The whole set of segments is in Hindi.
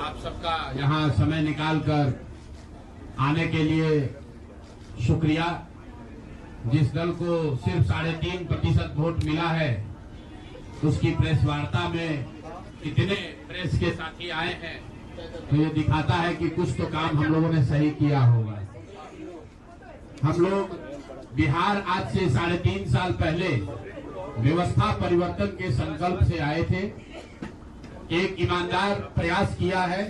आप सबका यहाँ समय निकालकर आने के लिए शुक्रिया। जिस दल को सिर्फ 3.5% वोट मिला है, उसकी प्रेस वार्ता में कितने प्रेस के साथी आए हैं, तो ये दिखाता है कि कुछ तो काम हम लोगों ने सही किया होगा। हम लोग बिहार आज से 3.5 साल पहले व्यवस्था परिवर्तन के संकल्प से आए थे। एक ईमानदार प्रयास किया है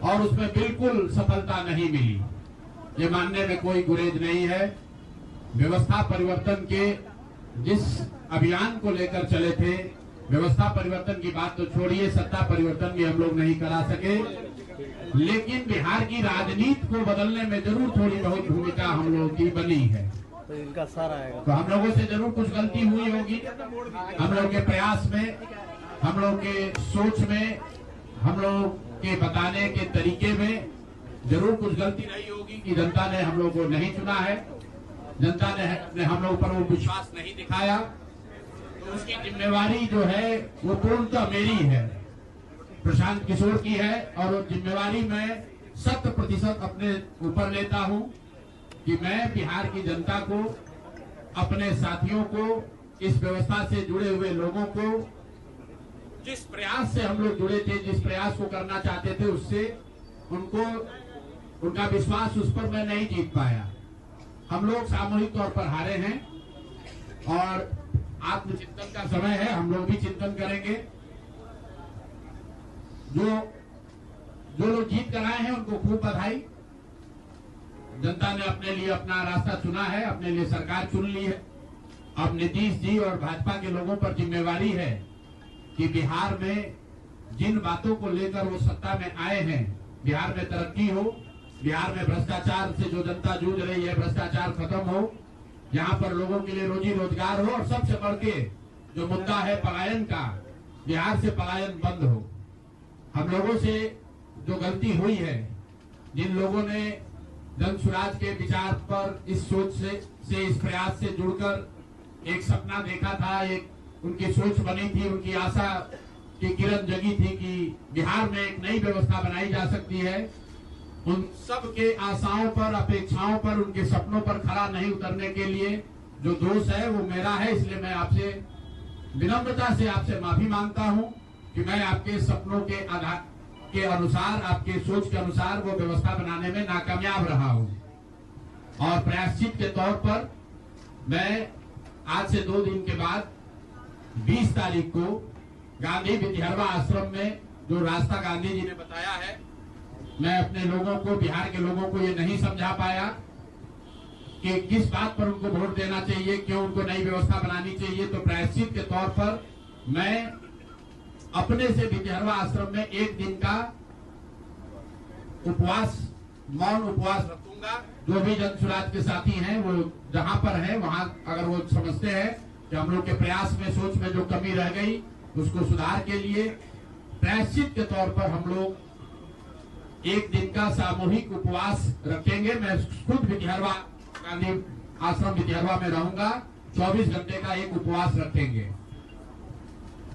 और उसमें बिल्कुल सफलता नहीं मिली, ये मानने में कोई गुरेज नहीं है। व्यवस्था परिवर्तन के जिस अभियान को लेकर चले थे, व्यवस्था परिवर्तन की बात तो छोड़िए, सत्ता परिवर्तन भी हम लोग नहीं करा सके, लेकिन बिहार की राजनीति को बदलने में जरूर थोड़ी बहुत भूमिका हम लोगों की बनी है। तो इनका सारा आएगा, तो हम लोगों से जरूर कुछ गलती हुई होगी। हम लोग के प्रयास में, हम लोग के सोच में, हम लोग के बताने के तरीके में जरूर कुछ गलती रही होगी कि जनता ने हम लोग को नहीं चुना है, जनता ने हम लोग पर वो विश्वास नहीं दिखाया। तो उसकी जिम्मेवारी जो है वो पूर्णतः मेरी है, प्रशांत किशोर की है, और वो जिम्मेवारी मैं 100% अपने ऊपर लेता हूं कि मैं बिहार की जनता को, अपने साथियों को, इस व्यवस्था से जुड़े हुए लोगों को, जिस प्रयास से हम लोग जुड़े थे, जिस प्रयास को करना चाहते थे, उससे उनका विश्वास उस पर मैं नहीं जीत पाया। हम लोग सामूहिक तौर पर हारे हैं और आत्मचिंतन का समय है, हम लोग भी चिंतन करेंगे। जो लोग जीत कर आए हैं उनको खूब बधाई। जनता ने अपने लिए अपना रास्ता चुना है, अपने लिए सरकार चुन ली है। अब नीतीश जी और भाजपा के लोगों पर जिम्मेवारी है कि बिहार में जिन बातों को लेकर वो सत्ता में आए हैं, बिहार में तरक्की हो, बिहार में भ्रष्टाचार से जो जनता जूझ रही है, भ्रष्टाचार खत्म हो, यहाँ पर लोगों के लिए रोजी रोजगार हो, और सबसे बढ़ के जो मुद्दा है पलायन का, बिहार से पलायन बंद हो। हम लोगों से जो गलती हुई है, जिन लोगों ने जन स्वराज के विचार पर इस सोच से इस प्रयास से जुड़कर एक सपना देखा था, एक उनकी सोच बनी थी, उनकी आशा की किरण जगी थी कि बिहार में एक नई व्यवस्था बनाई जा सकती है, उन सब के आशाओं पर, अपेक्षाओं पर, उनके सपनों पर खरा नहीं उतरने के लिए जो दोष है वो मेरा है। इसलिए मैं आपसे विनम्रता से आपसे माफी मांगता हूं कि मैं आपके सपनों के आधार के अनुसार, आपके सोच के अनुसार वो व्यवस्था बनाने में नाकामयाब रहा हूं। और प्रायश्चित के तौर पर मैं आज से 2 दिन के बाद 20 तारीख को गांधी विद्यारवा आश्रम में जो रास्ता गांधी जी ने बताया है, मैं अपने लोगों को, बिहार के लोगों को ये नहीं समझा पाया कि किस बात पर उनको वोट देना चाहिए, क्यों उनको नई व्यवस्था बनानी चाहिए। तो प्रायश्चित के तौर पर मैं अपने से विद्यारवा आश्रम में 1 दिन का उपवास, मौन उपवास रखूंगा। जो भी जन स्वराज के साथी हैं वो जहां पर है वहां, अगर वो समझते हैं कि हम लोग के प्रयास में, सोच में जो कमी रह गई, उसको सुधार के लिए प्रायश्चित के तौर पर हम लोग 1 दिन का सामूहिक उपवास रखेंगे। मैं खुद विद्यारवा, गांधी आश्रम विद्यारवा में रहूंगा, 24 घंटे का एक उपवास रखेंगे।